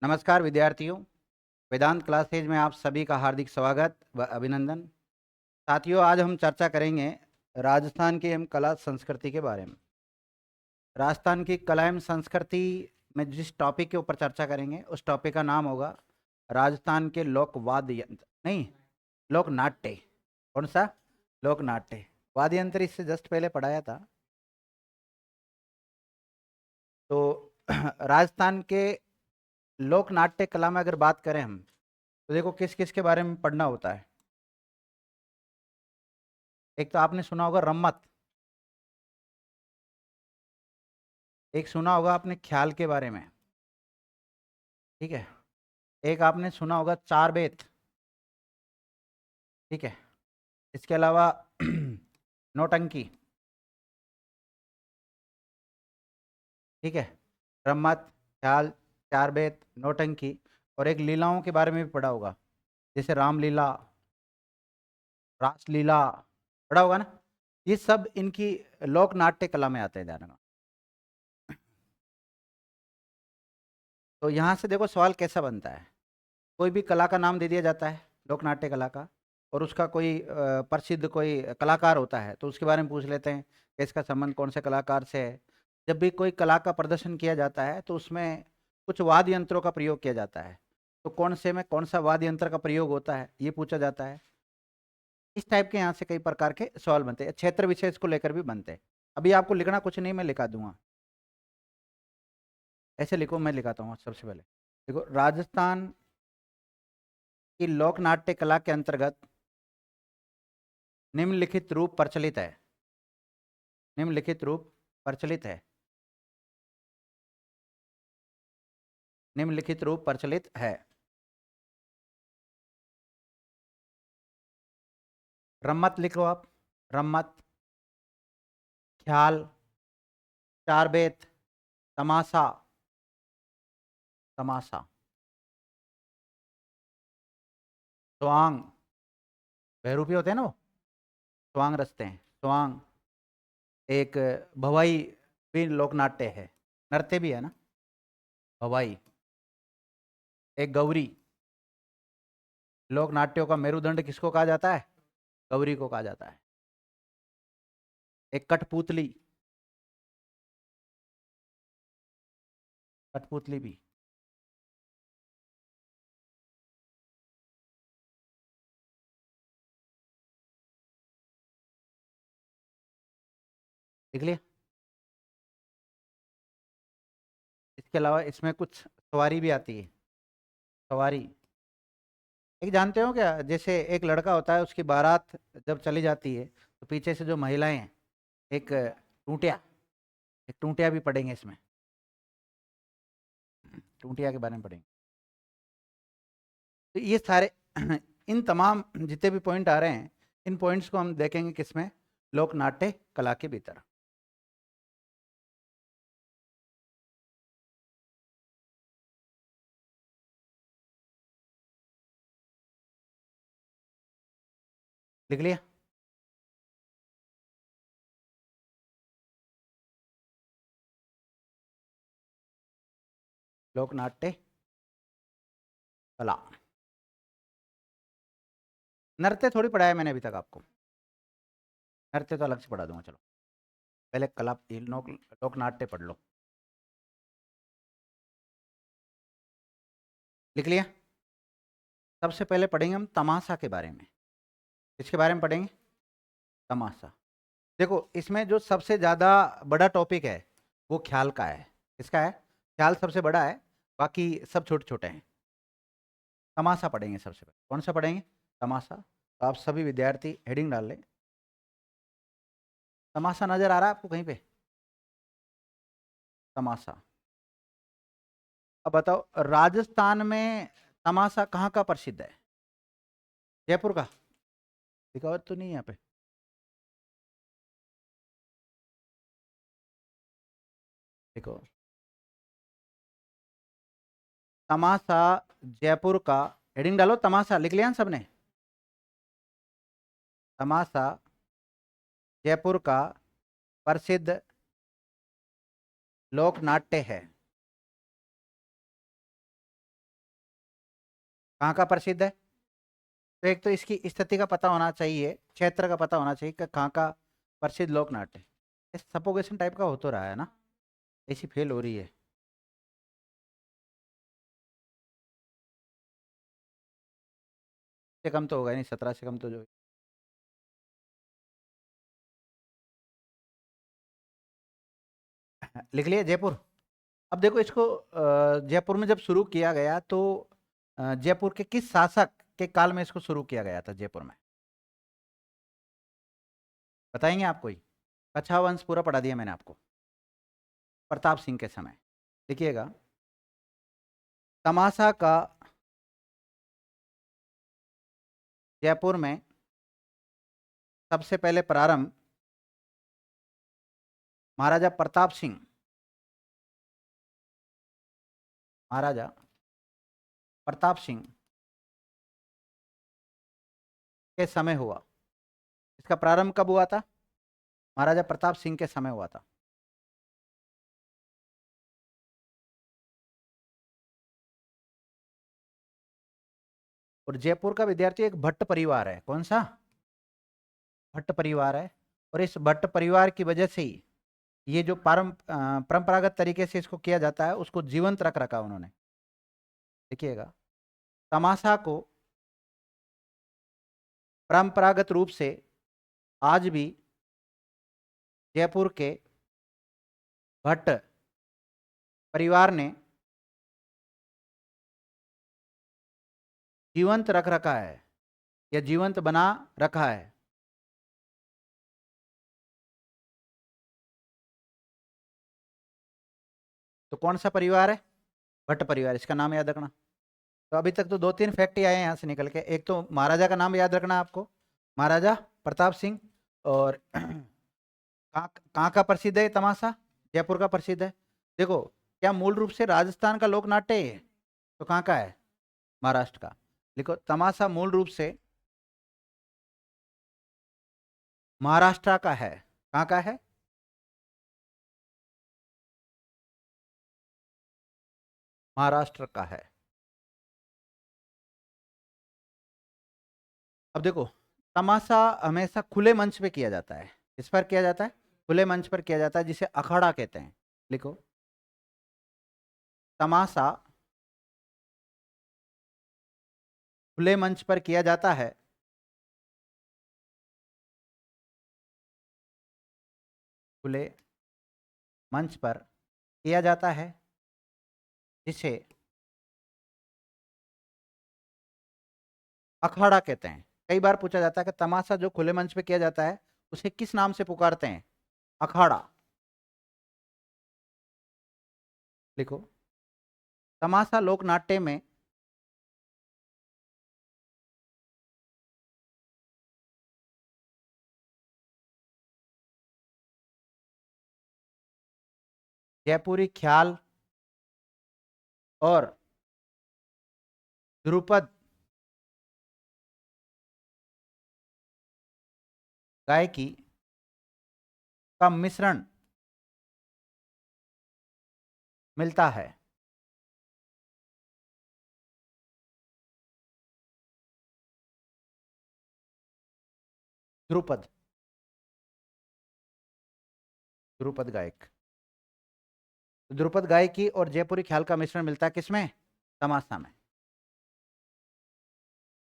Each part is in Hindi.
नमस्कार विद्यार्थियों, वेदांत क्लासेज में आप सभी का हार्दिक स्वागत व अभिनंदन। साथियों, आज हम चर्चा करेंगे राजस्थान की एवं कला संस्कृति के बारे में। राजस्थान की कला एवं संस्कृति में जिस टॉपिक के ऊपर चर्चा करेंगे उस टॉपिक का नाम होगा राजस्थान के लोक वाद्य यंत्र, नहीं, लोक नाट्य। कौन सा? लोक नाट्य। वाद्य यंत्र इससे जस्ट पहले पढ़ाया था। तो राजस्थान के लोक नाट्य कला में अगर बात करें हम, तो देखो किस किस के बारे में पढ़ना होता है। एक तो आपने सुना होगा रम्मत, एक सुना होगा आपने ख्याल के बारे में, ठीक है। एक आपने सुना होगा चार बेत, ठीक है। इसके अलावा नौटंकी, ठीक है। रम्मत, ख्याल, चार बेत, नौटंकी, और एक लीलाओं के बारे में भी पढ़ा होगा, जैसे रामलीला, रासलीला, पढ़ा होगा ना। ये सब इनकी लोक नाट्य कला में आते हैं, ध्यान रखना। तो यहाँ से देखो सवाल कैसा बनता है। कोई भी कला का नाम दे दिया जाता है, लोक नाट्य कला का, और उसका कोई प्रसिद्ध कोई कलाकार होता है तो उसके बारे में पूछ लेते हैं कि इसका संबंध कौन से कलाकार से है। जब भी कोई कला का प्रदर्शन किया जाता है तो उसमें कुछ वाद्य यंत्रों का प्रयोग किया जाता है, तो कौन से में कौन सा वाद्य यंत्र का प्रयोग होता है ये पूछा जाता है। इस टाइप के यहाँ से कई प्रकार के सवाल बनते हैं, क्षेत्र विशेष को लेकर भी बनते हैं। अभी आपको लिखना कुछ नहीं, मैं लिखा दूंगा। ऐसे लिखो, मैं लिखाता हूँ सबसे पहले। देखो, राजस्थान की लोक नाट्य कला के अंतर्गत निम्नलिखित रूप प्रचलित है। निम्नलिखित रूप प्रचलित है। निम्नलिखित रूप प्रचलित है। रम्मत लिख लो आप। रम्मत, ख्याल, चार बेत, तमाशा। तमाशा, स्वांग, बहरूपी होते हैं ना वो, स्वांग रचते हैं, स्वांग। एक भवाई भी लोक नाट्य है, नृत्य भी है ना, भवाई। एक गौरी, लोक नाट्यों का मेरुदंड किसको कहा जाता है? गौरी को कहा जाता है। एक कठपुतली, कठपुतली भी। देख लिया। इसके अलावा इसमें कुछ सवारी भी आती है। सवारी, एक जानते हो क्या, जैसे एक लड़का होता है, उसकी बारात जब चली जाती है तो पीछे से जो महिलाएं हैं, एक टूटिया, एक टूटिया भी पढ़ेंगे इसमें। टूटिया के बारे में पढ़ेंगे। तो ये सारे इन तमाम जितने भी पॉइंट आ रहे हैं, इन पॉइंट्स को हम देखेंगे किसमें? लोक नाट्य कला के भीतर। लिख लिया। लोक नाट्य कला। नृत्य थोड़ी पढ़ाया मैंने अभी तक आपको, नृत्य तो अलग से पढ़ा दूंगा। चलो पहले कला, लोक नाट्य पढ़ लो। लिख लिया। सबसे पहले पढ़ेंगे हम तमाशा के बारे में। किसके बारे में पढ़ेंगे? तमाशा। देखो, इसमें जो सबसे ज्यादा बड़ा टॉपिक है वो ख्याल का है। किसका है? ख्याल सबसे बड़ा है, बाकी सब छोटे छोटे हैं। तमाशा पढ़ेंगे सबसे पहले। कौन सा पढ़ेंगे? तमाशा। तो आप सभी विद्यार्थी हेडिंग डाल लें। तमाशा नजर आ रहा है आपको कहीं पे? तमाशा। अब बताओ, राजस्थान में तमाशा कहाँ का प्रसिद्ध है? जयपुर का? दिखावत तो नहीं है यहाँ पे। देखो, तमाशा जयपुर का, हेडिंग डालो तमाशा। लिख लिया ना सबने? तमाशा जयपुर का प्रसिद्ध लोक नाट्य है। कहाँ का प्रसिद्ध है? तो एक तो इसकी स्थिति का पता होना चाहिए, क्षेत्र का पता होना चाहिए कि कहाँ का प्रसिद्ध लोक नाट्य है। सपोगेशन टाइप का हो तो रहा है ना, ऐसी फेल हो रही है। से कम तो होगा ही नहीं, 17 से कम तो जो लिख लिया जयपुर। अब देखो इसको जयपुर में जब शुरू किया गया तो जयपुर के किस शासक के काल में इसको शुरू किया गया था जयपुर में? बताएंगे आप कोई? कच्छा वंश पूरा पढ़ा दिया मैंने आपको। प्रताप सिंह के समय। देखिएगा, तमाशा का जयपुर में सबसे पहले प्रारंभ महाराजा प्रताप सिंह, महाराजा प्रताप सिंह के समय हुआ। इसका प्रारंभ कब हुआ था? महाराजा प्रताप सिंह के समय हुआ था। और जयपुर का विद्यार्थी एक भट्ट परिवार है। कौन सा? भट्ट परिवार है। और इस भट्ट परिवार की वजह से ही ये जो परंपरागत तरीके से इसको किया जाता है उसको जीवंत रख रखा उन्होंने। देखिएगा, तमाशा को परंपरागत रूप से आज भी जयपुर के भट्ट परिवार ने जीवंत रख रखा है या जीवंत बना रखा है। तो कौन सा परिवार है? भट्ट परिवार, इसका नाम याद रखना। तो अभी तक तो 2-3 फैक्ट ही आए हैं यहाँ से निकल के। एक तो महाराजा का नाम याद रखना आपको, महाराजा प्रताप सिंह। और कहाँ कहाँ का प्रसिद्ध है ये तमाशा? जयपुर का प्रसिद्ध है। देखो, क्या मूल रूप से राजस्थान का लोक नाट्य है? तो कहाँ का है? महाराष्ट्र का। देखो, तमाशा मूल रूप से महाराष्ट्र का है। कहाँ का है? महाराष्ट्र का है। अब देखो, तमाशा हमेशा खुले मंच पे किया जाता है। इस पर किया जाता है, खुले मंच पर किया जाता है, जिसे अखाड़ा कहते हैं। लिखो, तमाशा खुले मंच पर किया जाता है, खुले मंच पर किया जाता है, जिसे अखाड़ा कहते हैं। कई बार पूछा जाता है कि तमाशा जो खुले मंच पे किया जाता है उसे किस नाम से पुकारते हैं? अखाड़ा। लिखो, तमाशा लोक नाट्य में जयपुरी ख्याल और ध्रुपद गायकी का मिश्रण मिलता है। ध्रुपद, ध्रुपद गायक, ध्रुपद गायकी और जयपुरी ख्याल का मिश्रण मिलता है किसमें? तमाशा में।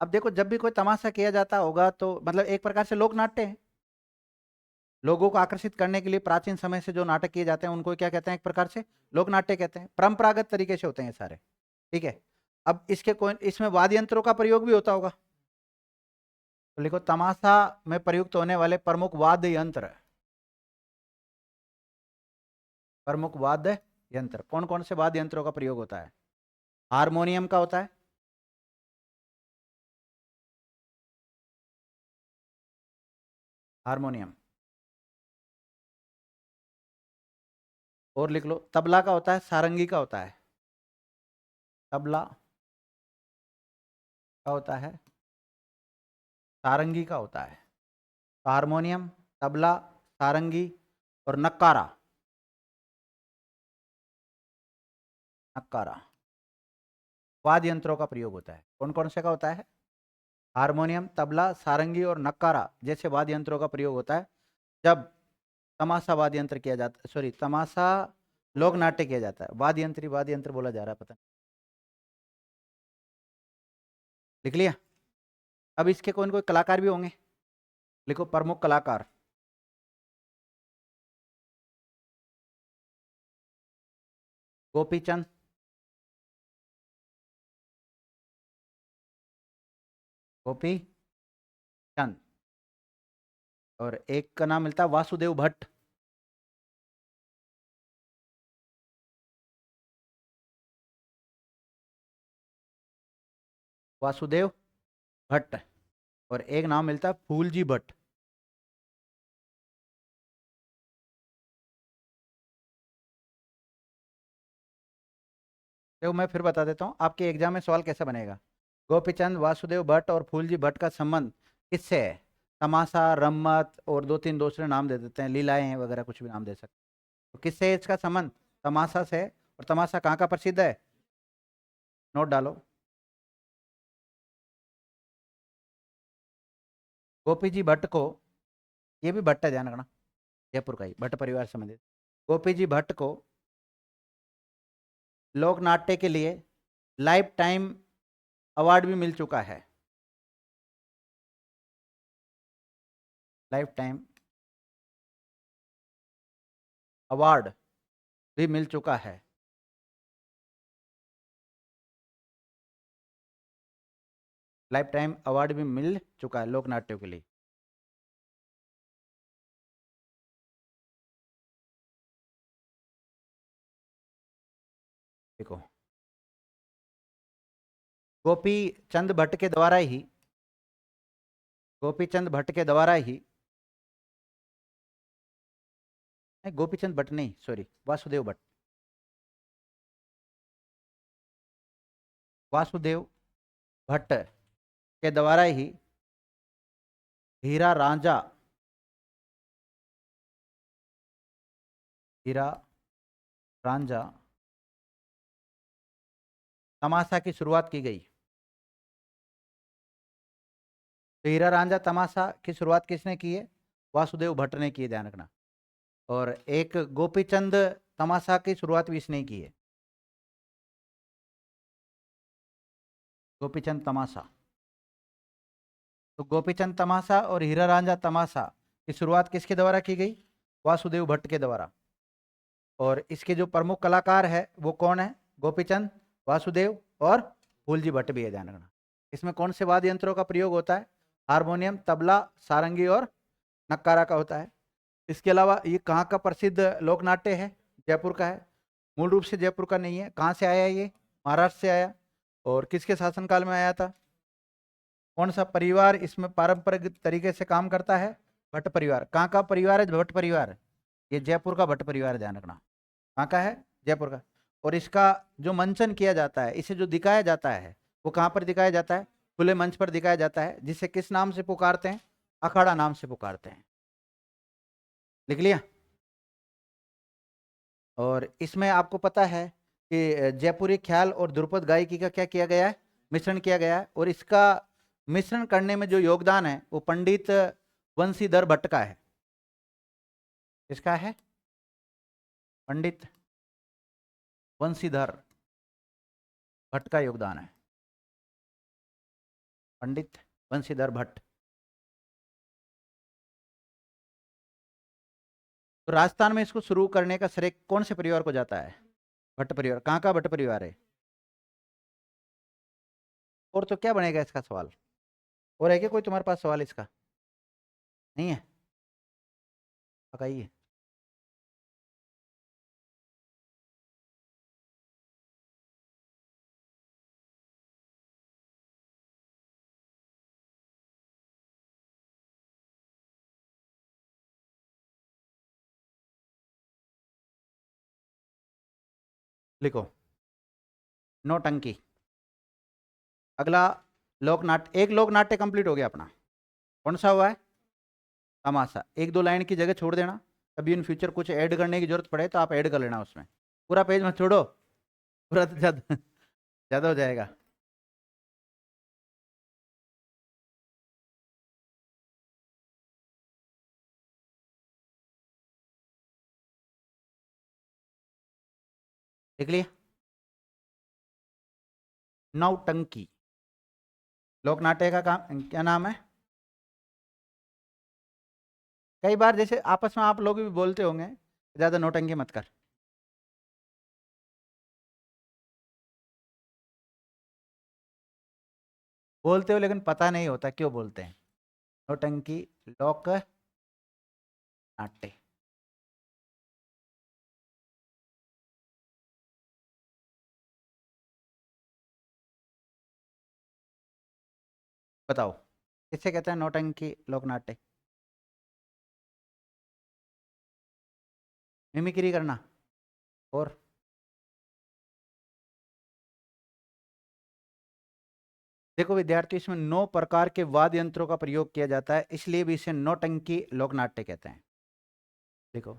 अब देखो, जब भी कोई तमाशा किया जाता होगा तो मतलब एक प्रकार से लोक नाट्य है। लोगों को आकर्षित करने के लिए प्राचीन समय से जो नाटक किए जाते हैं उनको क्या कहते हैं? एक प्रकार से लोक नाट्य कहते हैं। परंपरागत तरीके से होते हैं सारे। ठीक है। अब इसके कोई इसमें वाद्य यंत्रों का प्रयोग भी होता होगा। तो लिखो, तमाशा में प्रयुक्त होने वाले प्रमुख वाद्य यंत्र। प्रमुख वाद्य यंत्र कौन कौन से वाद्य यंत्रों का प्रयोग होता है? हारमोनियम का होता है, हारमोनियम। और लिख लो, तबला का होता है, सारंगी का होता है। तबला का होता है, सारंगी का होता है। तो हारमोनियम, तबला, सारंगी और नक्कारा। नक्कारा। वाद्य यंत्रों का प्रयोग होता है। कौन कौन से का होता है? हारमोनियम, तबला, सारंगी और नक्कारा जैसे वाद्य यंत्रों का प्रयोग होता है जब तमाशा वाद्य यंत्र किया जाता है, सॉरी तमाशा लोक नाट्य किया जाता है। वाद्य यंत्र बोला जा रहा है, पता नहीं। लिख लिया? अब इसके कौन कोई कलाकार भी होंगे, लिखो प्रमुख कलाकार। गोपीचंद, गोपी चंद, और एक का नाम मिलता है वासुदेव भट्ट। वासुदेव भट्ट, और एक नाम मिलता है फूलजी भट्ट। देखो मैं फिर बता देता हूँ, आपके एग्जाम में सवाल कैसे बनेगा। गोपीचंद, वासुदेव भट्ट और फूलजी भट्ट का संबंध किससे है? तमाशा, रम्मत और दो तीन दूसरे नाम दे देते हैं, लीलाएं वगैरह कुछ भी नाम दे सकते हैं। तो किससे है इसका संबंध? तमाशा से। और तमाशा कहाँ का प्रसिद्ध है? नोट डालो। गोपी जी भट्ट को, ये भी भट्ट है ध्यान रखना, जयपुर का ही, भट्ट परिवार से संबंधित। गोपी जी भट्ट को लोक नाट्य के लिए लाइफ टाइम अवार्ड भी मिल चुका है। लाइफ टाइम अवार्ड भी मिल चुका है। लाइफ टाइम अवार्ड भी मिल चुका है लोक नाट्यों के लिए। देखो, गोपी चंद भट्ट के द्वारा ही, गोपीचंद भट्ट के द्वारा ही, नहीं गोपीचंद भट्ट नहीं, सॉरी वासुदेव भट्ट, वासुदेव भट्ट के द्वारा ही हीरा रांझा, हीरा रांझा तमाशा की शुरुआत की गई। तो हीरा रांझा तमाशा की शुरुआत किसने की है? वासुदेव भट्ट ने की है, ध्यान रखना। और एक गोपीचंद तमाशा की शुरुआत भी इसने की है, गोपीचंद तमाशा। तो गोपीचंद तमाशा और हीरा रांझा तमाशा की शुरुआत किसके द्वारा की गई? वासुदेव भट्ट के द्वारा। और इसके जो प्रमुख कलाकार है वो कौन है? गोपीचंद, वासुदेव और फूलजी भट्ट भी है, ध्यान रखना। इसमें कौन से वाद्य यंत्रों का प्रयोग होता है? हारमोनियम, तबला, सारंगी और नक्कारा का होता है। इसके अलावा ये कहाँ का प्रसिद्ध लोक नाट्य है? जयपुर का है। मूल रूप से जयपुर का नहीं है, कहाँ से आया ये? महाराष्ट्र से आया। और किसके शासनकाल में आया था? कौन सा परिवार इसमें पारंपरिक तरीके से काम करता है? भट्ट परिवार। कहाँ का परिवार है भट्ट परिवार? ये जयपुर का भट्ट परिवार, ध्यान रखना। कहाँ का है? जयपुर का। और इसका जो मंचन किया जाता है, इसे जो दिखाया जाता है, वो कहाँ पर दिखाया जाता है? खुले मंच पर दिखाया जाता है, जिसे किस नाम से पुकारते हैं? अखाड़ा नाम से पुकारते हैं। लिख लिया? और इसमें आपको पता है कि जयपुरी ख्याल और ध्रुपद गायकी का क्या किया गया है? मिश्रण किया गया है। और इसका मिश्रण करने में जो योगदान है वो पंडित वंशीधर भट्ट का है। किसका है? पंडित वंशीधर भट्ट का योगदान है, पंडित वंशीधर भट्ट। तो राजस्थान में इसको शुरू करने का श्रेय कौन से परिवार को जाता है? भट्ट परिवार। कहाँ का भट्ट परिवार है? और तो क्या बनेगा इसका सवाल? और है क्या कोई तुम्हारे पास सवाल इसका? नहीं है? पकाइए। लिखो, नौटंकी। अगला लोक नाट्य, एक लोक नाट्य कंप्लीट हो गया अपना। कौन सा हुआ है? तमाशा। एक दो लाइन की जगह छोड़ देना, कभी इन फ्यूचर कुछ ऐड करने की जरूरत पड़े तो आप ऐड कर लेना उसमें। पूरा पेज मत छोड़ो, पूरा तो ज़्यादा हो जाएगा। देख लिए, नौटंकी। लोक नाट्य का काम क्या नाम है? कई बार जैसे आपस में आप लोग भी बोलते होंगे, ज़्यादा नौटंकी मत कर। बोलते हो लेकिन पता नहीं होता क्यों बोलते हैं। नौटंकी, लोक नाट्य। बताओ, किसे कहते हैं नौटंकी लोक नाट्य? मिमिक्री करना। और देखो विद्यार्थी, इसमें 9 प्रकार के वाद्य यंत्रों का प्रयोग किया जाता है, इसलिए भी इसे नौटंकी लोक नाट्य कहते हैं। लिखो,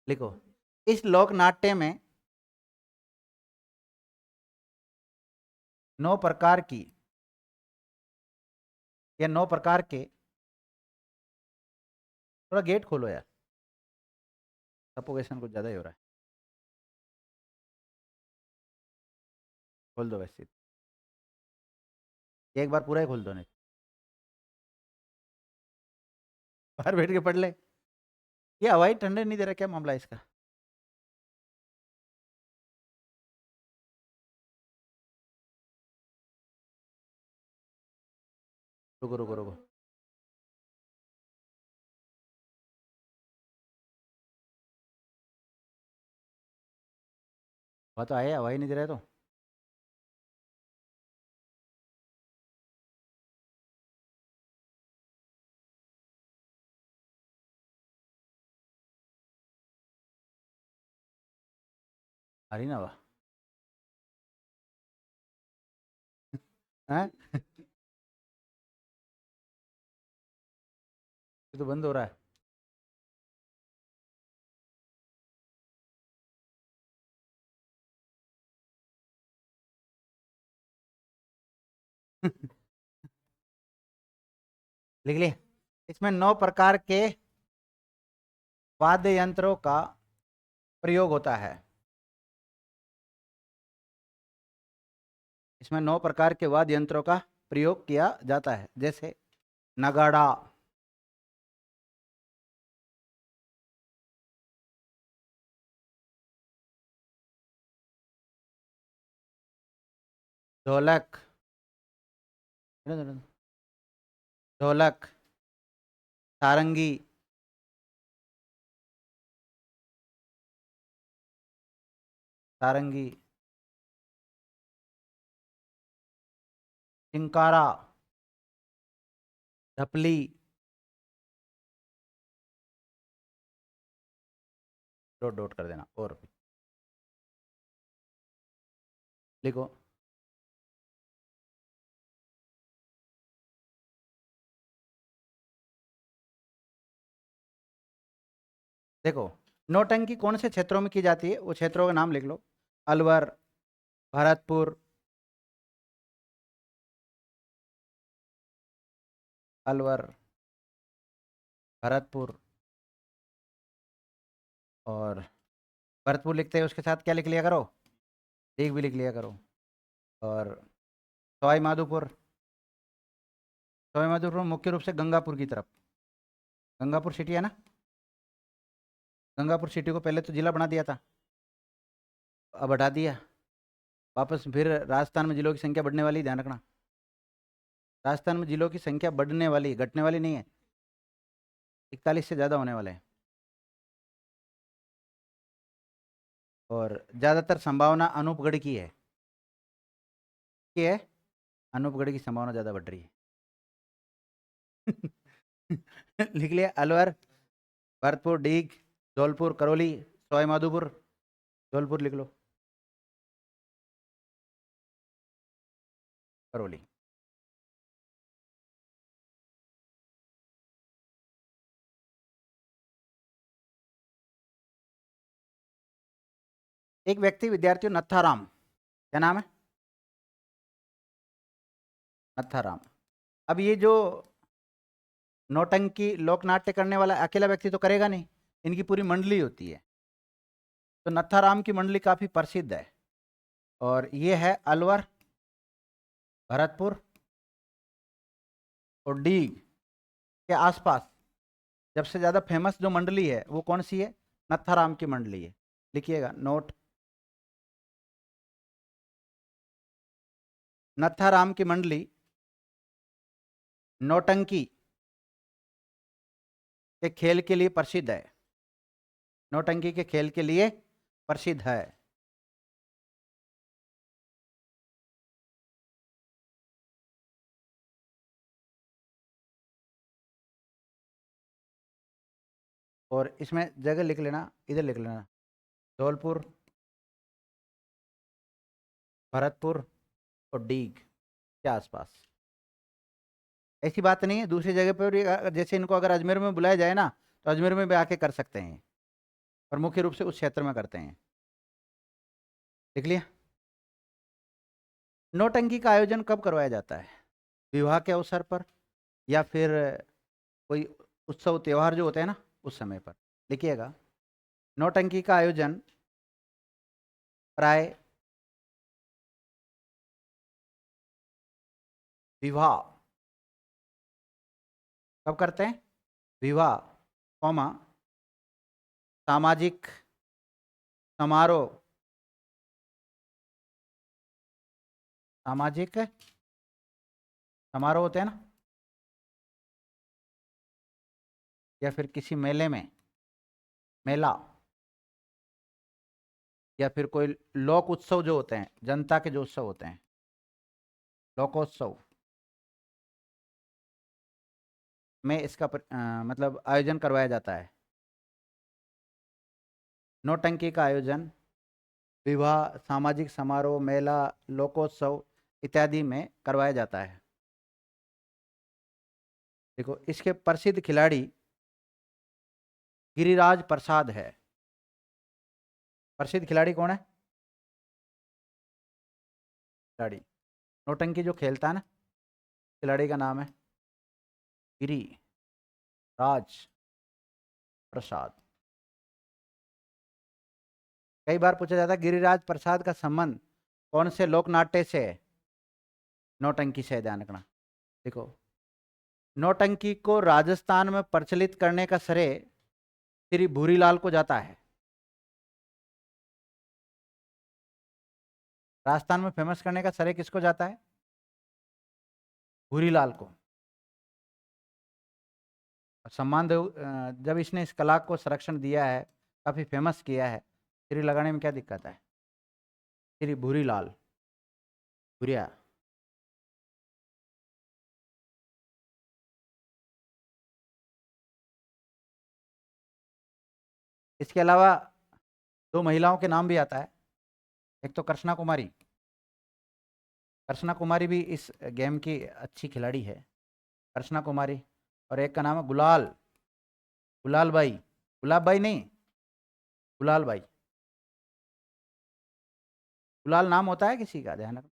लिखो। इस लोक नाट्य में 9 प्रकार की या 9 प्रकार के, थोड़ा गेट खोलो यार, सफोकेशन कुछ ज़्यादा ही हो रहा है। खोल दो वैसे, एक बार पूरा ही खोल दो, नहीं बाहर बैठ के पढ़ ले। ये हवाई ठंडे नहीं दे रहा, क्या मामला है इसका? रुको रुको रुको। हवा तो आया, हवा ही नहीं दे रहा है तो। आ रही ना हवा? हैं? ये तो बंद हो रहा है। लिख लिए। इसमें 9 प्रकार के वाद्य यंत्रों का प्रयोग होता है। इसमें 9 प्रकार के वाद्य यंत्रों का प्रयोग किया जाता है, जैसे नगाड़ा, ढोलक, ढोलक, सारंगी, सारंगी, चिंकारा, ढपली, डॉट डॉट कर देना। और भी लिखो। देखो, नौटंकी कौन से क्षेत्रों में की जाती है, वो क्षेत्रों का नाम लिख लो। अलवर, भरतपुर, अलवर, भरतपुर, और भरतपुर लिखते हैं उसके साथ क्या लिख लिया करो, एक भी लिख लिया करो। और सवाई माधोपुर, सवाई माधोपुर मुख्य रूप से गंगापुर की तरफ, गंगापुर सिटी है ना, गंगापुर सिटी को पहले तो जिला बना दिया था, अब हटा दिया वापस। फिर राजस्थान में जिलों की संख्या बढ़ने वाली, ध्यान रखना। राजस्थान में जिलों की संख्या बढ़ने वाली, घटने वाली नहीं है। 41 से ज़्यादा होने वाले हैं, और ज़्यादातर संभावना अनूपगढ़ की है। अनूपगढ़ की संभावना ज़्यादा बढ़ रही है। लिख लिया? अलवर, भरतपुर, डीग, धौलपुर, करौली, सवाई माधोपुर। धौलपुर लिख लो, करौली। एक व्यक्ति विद्यार्थी नत्थाराम, क्या नाम है? नत्थाराम। अब ये जो नौटंकी लोक नाट्य करने वाला अकेला व्यक्ति तो करेगा नहीं, इनकी पूरी मंडली होती है। तो नत्थाराम की मंडली काफी प्रसिद्ध है और ये है अलवर, भरतपुर और डी के आसपास। सबसे ज्यादा फेमस जो मंडली है वो कौन सी है? नत्थाराम की मंडली है। लिखिएगा नोट, नत्थाराम की मंडली नौटंकी के खेल के लिए प्रसिद्ध है। नौटंकी के खेल के लिए प्रसिद्ध है। और इसमें जगह लिख लेना, इधर लिख लेना, धौलपुर, भरतपुर और डीग के आसपास। ऐसी बात नहीं है, दूसरी जगह पर भी जैसे इनको अगर अजमेर में बुलाया जाए ना, तो अजमेर में भी आके कर सकते हैं, और मुख्य रूप से उस क्षेत्र में करते हैं। लिख लिया? नौटंकी का आयोजन कब करवाया जाता है? विवाह के अवसर पर, या फिर कोई उत्सव त्यौहार जो होते हैं ना, उस समय पर। लिखिएगा, नौटंकी का आयोजन प्राय विवाह कब करते हैं? विवाह, कौमा, सामाजिक समारोह, सामाजिक समारोह होते हैं ना, या फिर किसी मेले में, मेला, या फिर कोई लोक उत्सव जो होते हैं, जनता के जो उत्सव होते हैं, लोकोत्सव में इसका मतलब आयोजन करवाया जाता है। नौटंकी का आयोजन विवाह, सामाजिक समारोह, मेला, लोकोत्सव इत्यादि में करवाया जाता है। देखो, इसके प्रसिद्ध खिलाड़ी गिरिराज प्रसाद है। प्रसिद्ध खिलाड़ी कौन है? खिलाड़ी नौटंकी जो खेलता है ना, खिलाड़ी का नाम है गिरिराज प्रसाद। कई बार पूछा जाता है गिरिराज प्रसाद का संबंध कौन से लोक नाट्य से है? नौटंकी से। ध्यान रखना। देखो, नौटंकी को राजस्थान में प्रचलित करने का श्रेय श्री भूरीलाल को जाता है। राजस्थान में फेमस करने का श्रेय किसको जाता है? भूरीलाल को। सम्मान जब इसने इस कला को संरक्षण दिया है, काफी फेमस किया है, श्री लगाने में क्या दिक्कत है? श्री भूरीलाल, भूरिया। इसके अलावा दो महिलाओं के नाम भी आता है। एक तो कृष्णा कुमारी, कृष्णा कुमारी भी इस गेम की अच्छी खिलाड़ी है, कृष्णा कुमारी। और एक का नाम है गुलाल, गुलाल बाई, गुलाब बाई नहीं, गुलाल बाई। गुलाल नाम होता है किसी का? ध्यान रखना।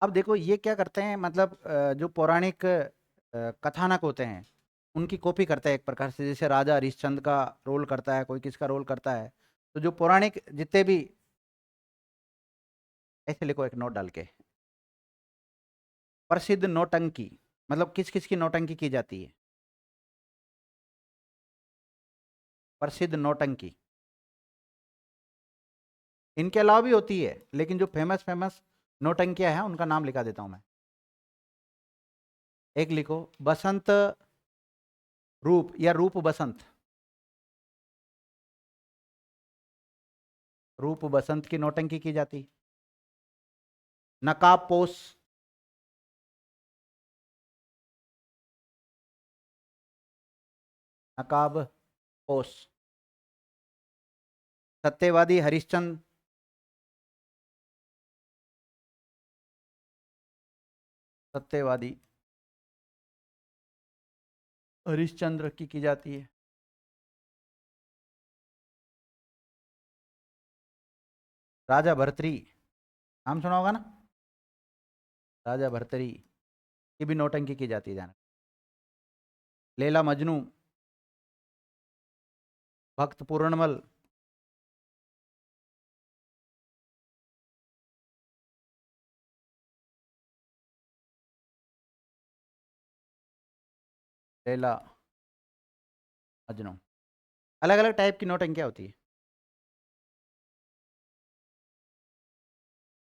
अब देखो ये क्या करते हैं, मतलब जो पौराणिक कथानक होते हैं उनकी कॉपी करता है एक प्रकार से। जैसे राजा हरिश्चंद्र का रोल करता है, कोई किसका रोल करता है, तो जो पौराणिक जितने भी, ऐसे लिखो एक नोट डाल के, प्रसिद्ध नौटंकी, मतलब किस किस की नौटंकी की जाती है? प्रसिद्ध नौटंकी। इनके अलावा भी होती है, लेकिन जो फेमस फेमस नौटंकियां हैं उनका नाम लिखा देता हूं मैं। एक लिखो, बसंत रूप या रूप बसंत। रूप बसंत की नौटंकी की जाती। नकाब पोष, नकाब पोष। सत्यवादी हरिश्चंद्र, सत्यवादी हरिश्चंद्र की जाती है। राजा भर्तरी, नाम सुना होगा ना, राजा भर्तरी की भी नौटंकी की जाती है जाना। लैला मजनू, भक्त पूर्णमल, लैला मजनू, अलग अलग टाइप की नौटंकियाँ होती है।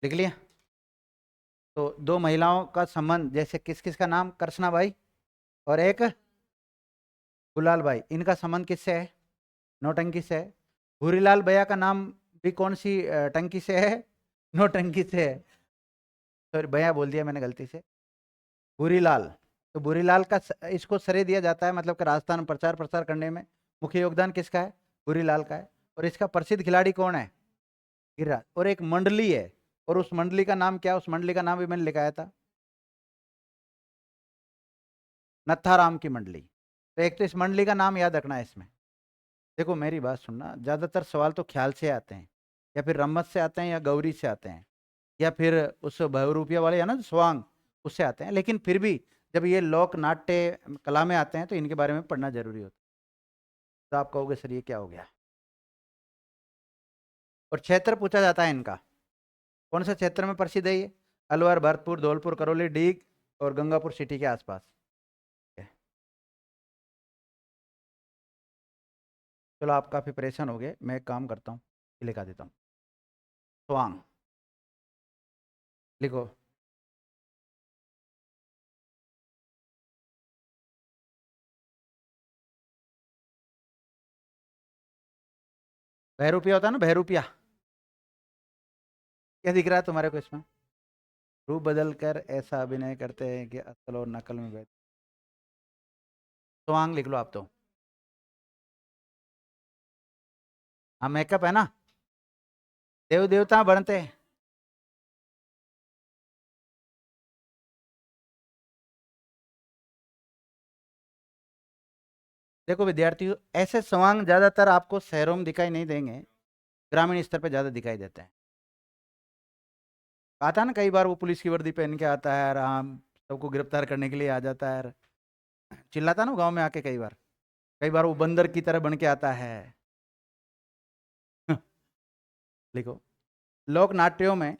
लिख लिया। तो दो महिलाओं का संबंध, जैसे किस किस का नाम, कृष्णा बाई और एक गुलाल बाई, इनका संबंध किससे है, नौटंकी से है। भूरीलाल भैया का नाम भी कौन सी टंकी से है, नौटंकी से है। सॉरी भैया बोल दिया मैंने गलती से, भूरीलाल। तो भूरीलाल का इसको श्रेय दिया जाता है, मतलब कि राजस्थान में प्रचार प्रसार करने में मुख्य योगदान किसका है, भूरीलाल का है। और इसका प्रसिद्ध खिलाड़ी कौन है, गिरिराज। और एक मंडली है, और उस मंडली का नाम क्या है, उस मंडली का नाम भी मैंने लिखाया था, नत्थाराम की मंडली। तो एक तो इस मंडली का नाम याद रखना है इसमें। देखो मेरी बात सुनना, ज्यादातर सवाल तो ख्याल से आते हैं, या फिर रम्मत से आते हैं, या गौरी से आते हैं, या फिर उस बहुरूपिया वाले है ना स्वांग, उससे आते हैं। लेकिन फिर भी जब ये लोक नाट्य कला में आते हैं तो इनके बारे में पढ़ना जरूरी होता है। तो आप कहोगे सर ये क्या हो गया। और क्षेत्र पूछा जाता है इनका, कौन सा क्षेत्र में प्रसिद्ध है ये, अलवर, भरतपुर, धौलपुर, करौली, डीग और गंगापुर सिटी के आसपास। चलो आप काफी परेशान हो गए, मैं एक काम करता हूँ, लिखा देता हूँ, स्वांग लिखो। बहरूपिया होता है ना, बहरूपिया, क्या दिख रहा है तुम्हारे को इसमें, रूप बदल कर ऐसा अभिनय करते हैं कि असल और नकल में भेद। स्वांग लिख लो आप तो। हाँ मेकअप है ना, देव देवता बनते हैं। देखो विद्यार्थियों, ऐसे स्वांग ज्यादातर आपको शहरों में दिखाई नहीं देंगे, ग्रामीण स्तर पे ज्यादा दिखाई देते हैं। आता है ना, कई बार वो पुलिस की वर्दी पहन के आता है, और हम सबको गिरफ्तार करने के लिए आ जाता है, चिल्लाता है ना गांव में आके कई बार। कई बार वो बंदर की तरह बन के आता है। लिखो, लोक नाट्यों में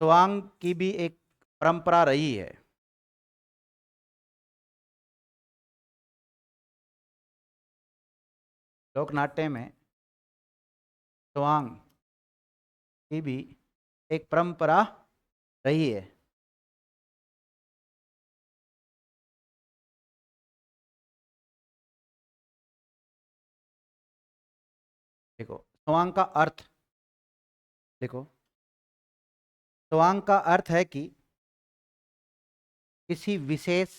स्वांग की भी एक परंपरा रही है। लोक नाट्य में स्वांग की भी एक परंपरा रही है। देखो स्वांग का अर्थ, देखो स्वांग का अर्थ है कि किसी विशेष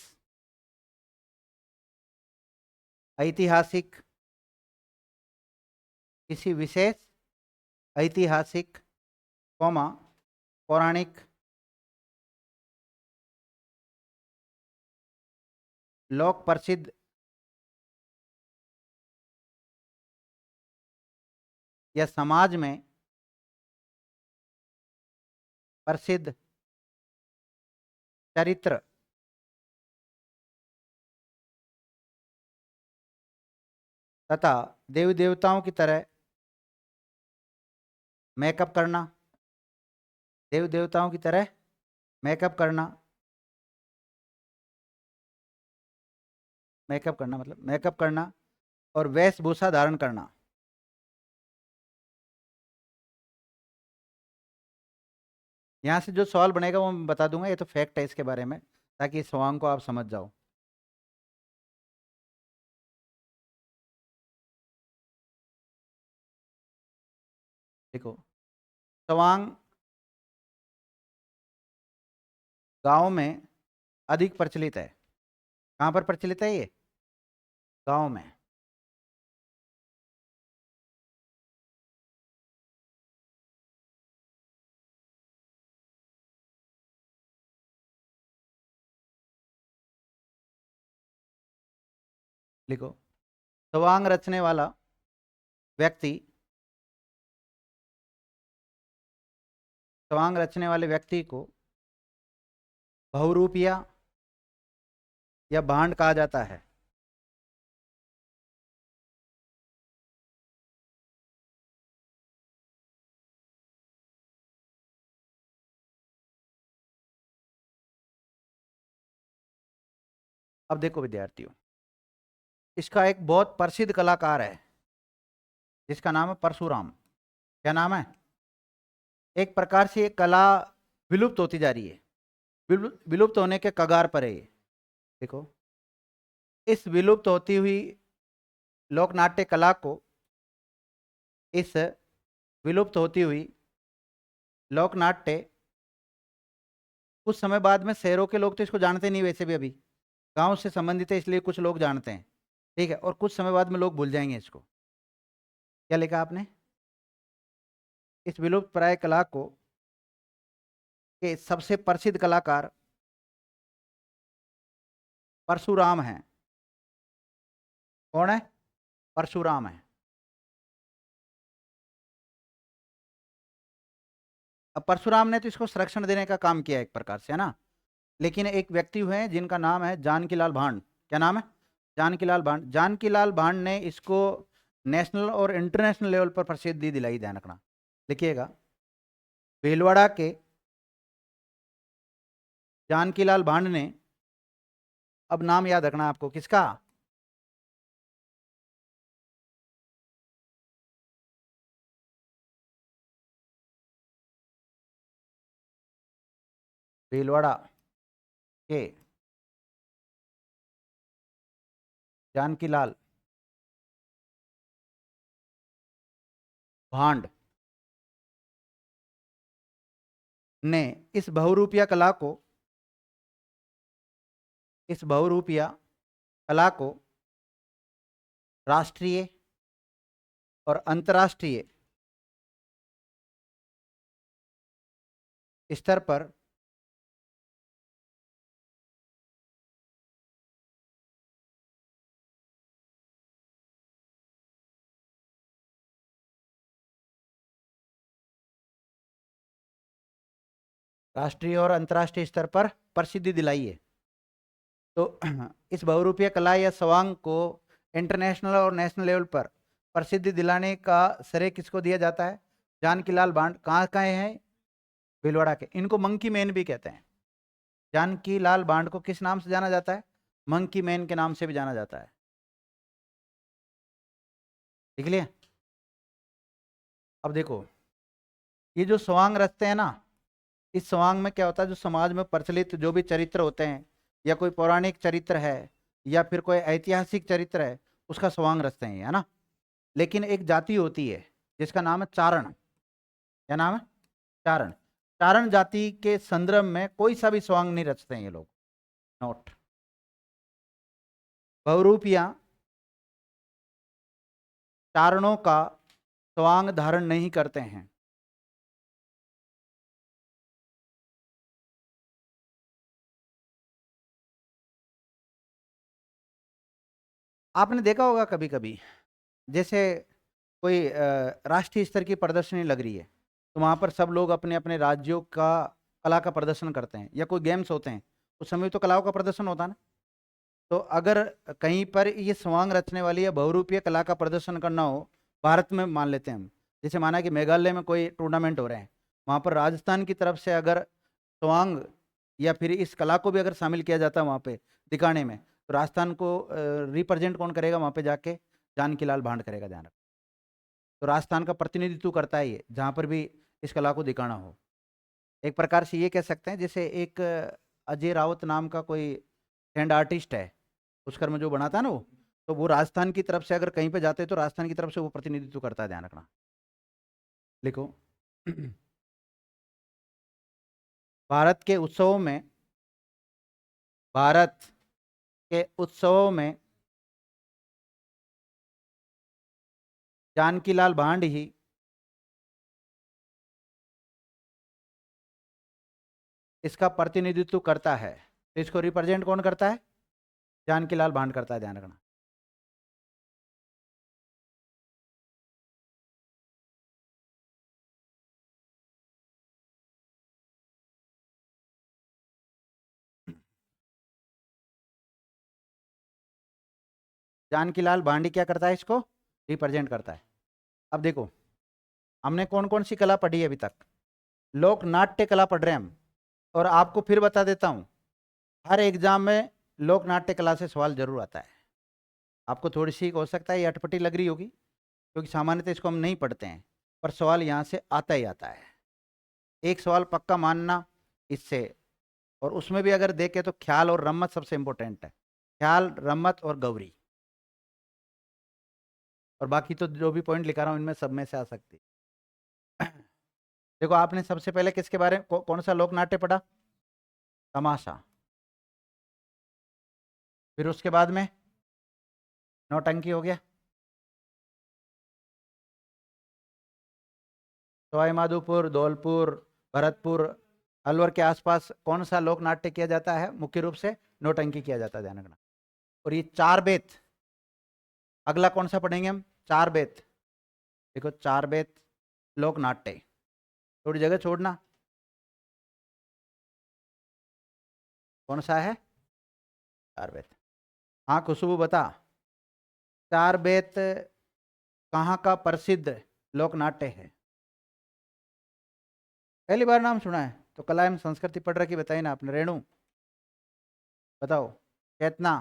ऐतिहासिक, किसी विशेष ऐतिहासिक, कौमा पौराणिक, लोक प्रसिद्ध या समाज में प्रसिद्ध चरित्र तथा देवी देवताओं की तरह मेकअप करना, देव देवताओं की तरह मेकअप करना, मेकअप करना मतलब मेकअप करना और वेशभूषा धारण करना। यहाँ से जो सवाल बनेगा वो मैं बता दूंगा, ये तो फैक्ट है इसके बारे में, ताकि इस सवाल को आप समझ जाओ। देखो तवांग गांव में अधिक प्रचलित है। कहाँ पर प्रचलित है ये, गांव में। लिखो, तवांग रचने वाला व्यक्ति स्वांग रचने वाले व्यक्ति को बहुरूपिया या भांड कहा जाता है? अब देखो विद्यार्थियों, इसका एक बहुत प्रसिद्ध कलाकार है जिसका नाम है परशुराम। क्या नाम है? एक प्रकार से ये कला विलुप्त होती जा रही है, विलुप्त होने के कगार पर है ये। देखो, इस विलुप्त होती हुई लोक नाट्य कला को, इस विलुप्त होती हुई लोक नाट्य, कुछ समय बाद में शहरों के लोग तो इसको जानते नहीं, वैसे भी अभी गांव से संबंधित है इसलिए कुछ लोग जानते हैं, ठीक है, और कुछ समय बाद में लोग भूल जाएंगे इसको। क्या लिखा आपने? इस विलुप्त प्राय कला को के सबसे प्रसिद्ध कलाकार परशुराम हैं। कौन है? परशुराम है। अब परशुराम ने तो इसको संरक्षण देने का काम किया एक प्रकार से, है ना, लेकिन एक व्यक्ति हुए हैं जिनका नाम है जानकीलाल भांड। क्या नाम है? जानकीलाल भांड। जानकीलाल भांड ने इसको नेशनल और इंटरनेशनल लेवल पर प्रसिद्धि दिलाई। ध्यान रखना, लिखिएगा, भीलवाड़ा के जानकीलाल भांड ने, अब नाम याद रखना आपको, किसका? भीलवाड़ा के जानकीलाल भांड ने इस बहुरूपिया कला को, इस बहुरूपिया कला को राष्ट्रीय और अंतर्राष्ट्रीय स्तर पर राष्ट्रीय और अंतर्राष्ट्रीय स्तर पर प्रसिद्धि दिलाई है। तो इस बहुरूपिया कला या स्वांग को इंटरनेशनल और नेशनल लेवल पर प्रसिद्धि दिलाने का श्रेय किसको दिया जाता है? जानकीलाल भांड। कहाँ का है? भीलवाड़ा के। इनको मंकी मैन भी कहते हैं। जानकीलाल भांड को किस नाम से जाना जाता है? मंकी मैन के नाम से भी जाना जाता है। देख लिया? अब देखो, ये जो स्वांग रचते हैं ना, इस स्वांग में क्या होता है, जो समाज में प्रचलित जो भी चरित्र होते हैं, या कोई पौराणिक चरित्र है या फिर कोई ऐतिहासिक चरित्र है, उसका स्वांग रचते हैं, है ना। लेकिन एक जाति होती है जिसका नाम है चारण। क्या नाम है? चारण। चारण जाति के संदर्भ में कोई सा भी स्वांग नहीं रचते हैं ये लोग। नोट, बहुरूपिया चारणों का स्वांग धारण नहीं करते हैं। आपने देखा होगा कभी कभी, जैसे कोई राष्ट्रीय स्तर की प्रदर्शनी लग रही है, तो वहां पर सब लोग अपने अपने राज्यों का कला का प्रदर्शन करते हैं, या कोई गेम्स होते हैं उस समय तो कलाओं का प्रदर्शन होता है ना। तो अगर कहीं पर ये स्वांग रचने वाली या बहुरूपीय कला का प्रदर्शन करना हो, भारत में मान लेते हैं हम, जैसे माना कि मेघालय में कोई टूर्नामेंट हो रहे हैं, वहाँ पर राजस्थान की तरफ से अगर स्वांग या फिर इस कला को भी अगर शामिल किया जाता है वहाँ पे दिखाने में, तो राजस्थान को रिप्रेजेंट कौन करेगा वहाँ पे जाके? जानकीलाल भांड करेगा। ध्यान रखना। तो राजस्थान का प्रतिनिधित्व करता है ये, जहाँ पर भी इस कला को दिखाना हो। एक प्रकार से ये कह सकते हैं, जैसे एक अजय रावत नाम का कोई हैंड आर्टिस्ट है, पुष्कर जो बनाता है ना वो, तो वो राजस्थान की तरफ से अगर कहीं पे जाते हैं तो राजस्थान की तरफ से वो प्रतिनिधित्व करता है। ध्यान रखना, लिखो। भारत के उत्सवों में, भारत के उत्सवों में जानकीलाल भांड ही इसका प्रतिनिधित्व करता है। तो इसको रिप्रेजेंट कौन करता है? जानकीलाल भांड करता है। ध्यान रखना। जानकी लाल भांडी क्या करता है, इसको रिप्रेजेंट करता है। अब देखो हमने कौन कौन सी कला पढ़ी है अभी तक, लोक नाट्य कला पढ़ रहे हैं हम। और आपको फिर बता देता हूं, हर एग्जाम में लोक नाट्य कला से सवाल जरूर आता है। आपको थोड़ी सी हो सकता है ये अटपटी लग रही होगी, क्योंकि सामान्यतः इसको हम नहीं पढ़ते हैं, पर सवाल यहाँ से आता ही आता है। एक सवाल पक्का मानना इससे, और उसमें भी अगर देखें तो ख्याल और रम्मत सबसे इंपॉर्टेंट है। ख्याल, रम्मत और गौरी, और बाकी तो जो भी पॉइंट लिखा रहा हूँ इनमें सब में से आ सकती है। देखो आपने सबसे पहले किसके बारे में कौन सा लोक नाट्य पढ़ा, तमाशा। फिर उसके बाद में नौटंकी हो गया, सवाई माधोपुर, धौलपुर, भरतपुर, अलवर के आसपास कौन सा लोक नाट्य किया जाता है, मुख्य रूप से नौटंकी किया जाता है, ध्यान रखना। और ये चार बेत, अगला कौन सा पढ़ेंगे हम, चार बेत। देखो चार बेत लोक नाट्य, थोड़ी जगह छोड़ना, कौन सा है, चार बेत। हाँ खुशबू बता, चार बेत कहाँ का प्रसिद्ध लोक नाट्य है, पहली बार नाम सुना है तो कला एवं संस्कृति पढ़ रखी, बताइए ना आपने। रेणु बताओ, चेतना,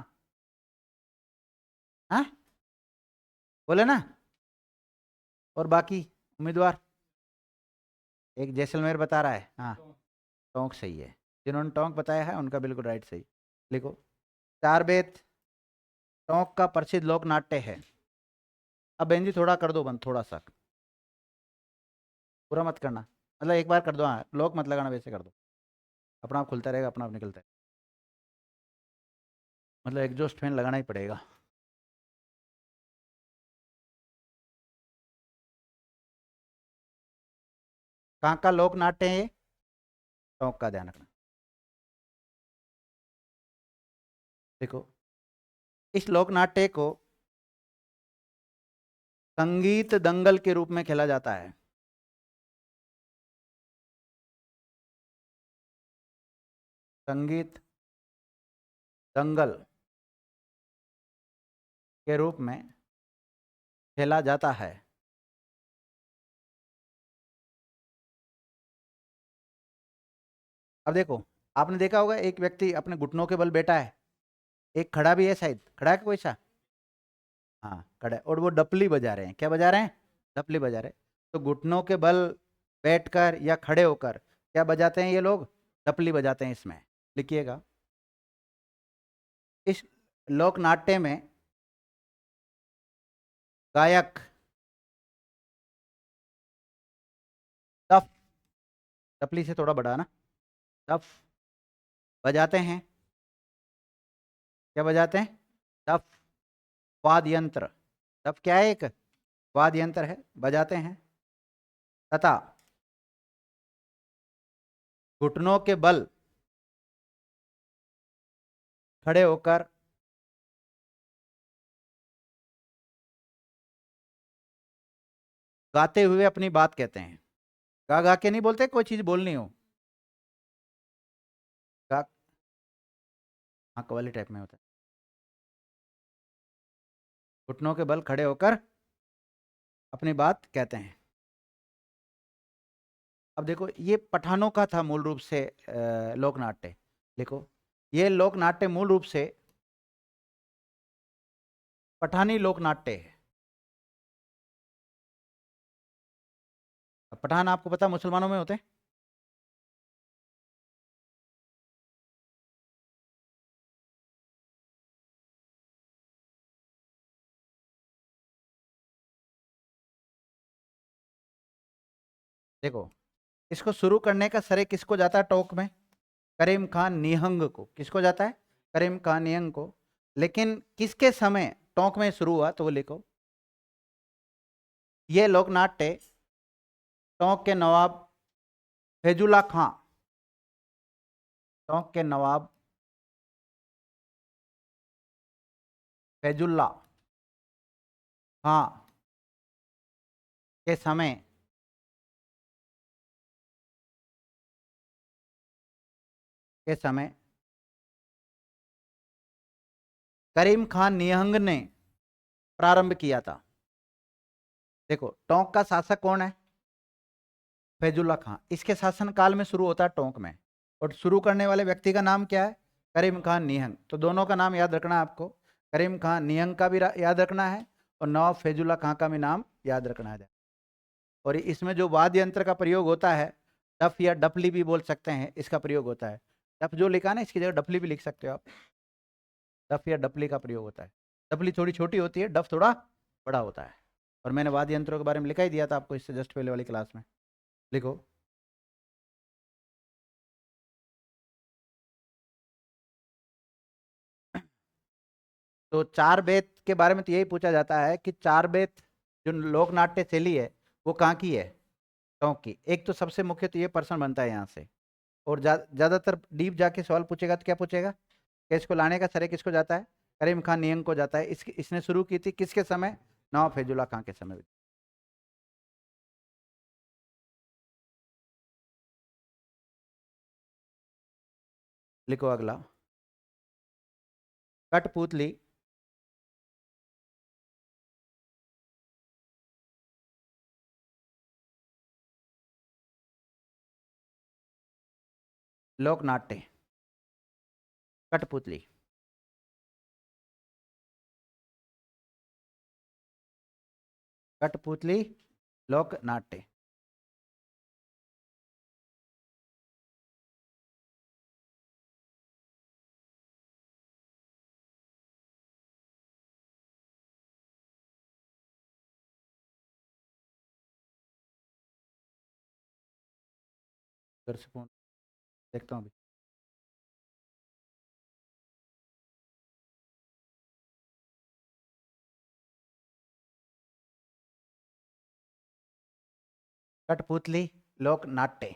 हाँ बोले ना। और बाकी उम्मीदवार, एक जैसलमेर बता रहा है, हाँ टोंक सही है, जिन्होंने टोंक बताया है उनका बिल्कुल राइट सही। लिखो, चार बेत टोंक का प्रसिद्ध लोक नाट्य है। अब बहन जी थोड़ा कर दो बंद, थोड़ा सा, पूरा मत करना, मतलब एक बार कर दो, हाँ लोक मत लगाना, वैसे कर दो, अपना आप खुलता रहेगा, अपना आप निकलता है, मतलब एग्जॉस्ट फैन लगाना ही पड़ेगा। कहाँ का लोक नाट्य है ये, टोंक का, ध्यान रखना। देखो इस लोक नाट्य को संगीत दंगल के रूप में खेला जाता है। संगीत दंगल के रूप में खेला जाता है। अब देखो आपने देखा होगा एक व्यक्ति अपने घुटनों के बल बैठा है, एक खड़ा भी है, शायद खड़ा है कोई सा, हाँ खड़ा है, और वो डपली बजा रहे हैं, क्या बजा रहे हैं, डपली बजा रहे हैं। तो घुटनों के बल बैठकर या खड़े होकर क्या बजाते हैं ये लोग, डपली बजाते हैं इसमें, लिखिएगा। इस लोक नाट्य में गायक टफ, डपली से थोड़ा बड़ा ना, टफ बजाते हैं, क्या बजाते हैं, टफ वाद्य यंत्र। टफ क्या है, एक वाद्य यंत्र है, बजाते हैं, तथा घुटनों के बल खड़े होकर गाते हुए अपनी बात कहते हैं। गा गा के नहीं बोलते, कोई चीज बोलनी हो, गा, हाँ कव्वाली टाइप में होता है, घुटनों के बल खड़े होकर अपनी बात कहते हैं। अब देखो ये पठानों का था मूल रूप से लोक नाट्य। देखो ये लोक नाट्य मूल रूप से पठानी लोक नाट्य है। अब पठान आपको पता मुसलमानों में होते हैं, देखो इसको शुरू करने का श्रेय किसको जाता है टोक में, करीम खान निहंग को। किसको जाता है, करीम खान निहंग को। लेकिन किसके समय टोंक में शुरू हुआ, तो वो लिखो, ये लोक नाट्य टोंक के नवाब फैजुल्ला खां, टोंक के नवाब फैजुल्ला खां के समय के समय करीम खान निहंग ने प्रारंभ किया था? देखो, टोंक का शासक कौन है? फैजुल्ला खां। इसके शासन काल में शुरू होता है टोंक में, और शुरू करने वाले व्यक्ति का नाम क्या है? करीम खान निहंग। तो दोनों का नाम याद रखना है आपको, करीम खान निहंग का भी याद रखना है, और नवाब फैजुल्ला खां का भी नाम याद रखना है। और इसमें जो वाद्य यंत्र का प्रयोग होता है, डफ या डफली भी बोल सकते हैं, इसका प्रयोग होता है। डफ जो लिखा ना, इसकी जगह डफली भी लिख सकते हो आप। डफ या डफली का प्रयोग होता है। डफली थोड़ी छोटी होती है, डफ थोड़ा बड़ा होता है। और मैंने वाद्य यंत्रों के बारे में लिखा ही दिया था आपको इससे जस्ट पहले वाली क्लास में। लिखो। तो चार बेत के बारे में तो यही पूछा जाता है कि चार बेत जो लोक नाट्य शैली है वो कहाँ की है? टोंक की। एक तो सबसे मुख्य तो ये प्रश्न बनता है यहाँ से। और ज्यादातर डीप जाके सवाल पूछेगा तो क्या पूछेगा? केस को लाने का श्रेय किसको जाता है? करीम खान नियंग को जाता है। इसने शुरू की थी किसके समय? नवाब फैजुल्ला खां के समय। लिखो अगला। कठपुतली लोक नाट्य। कठपुतली। कठपुतली लोक नाट्य। दर्शकों, देखता हूँ अभी। कठपुतली लोक नाट्य।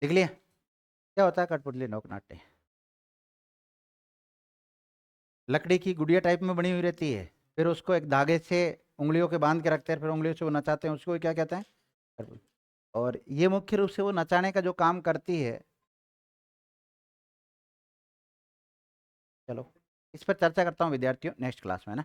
देख लिया क्या होता है कठपुतली लोक नाट्य? लकड़ी की गुड़िया टाइप में बनी हुई रहती है, फिर उसको एक धागे से उंगलियों के बांध के रखते हैं, फिर उंगलियों से वो नचाते हैं, उसको क्या कहते हैं? कठपुतली। और ये मुख्य रूप से वो नचाने का जो काम करती है। चलो, इस पर चर्चा करता हूँ विद्यार्थियों नेक्स्ट क्लास में ना।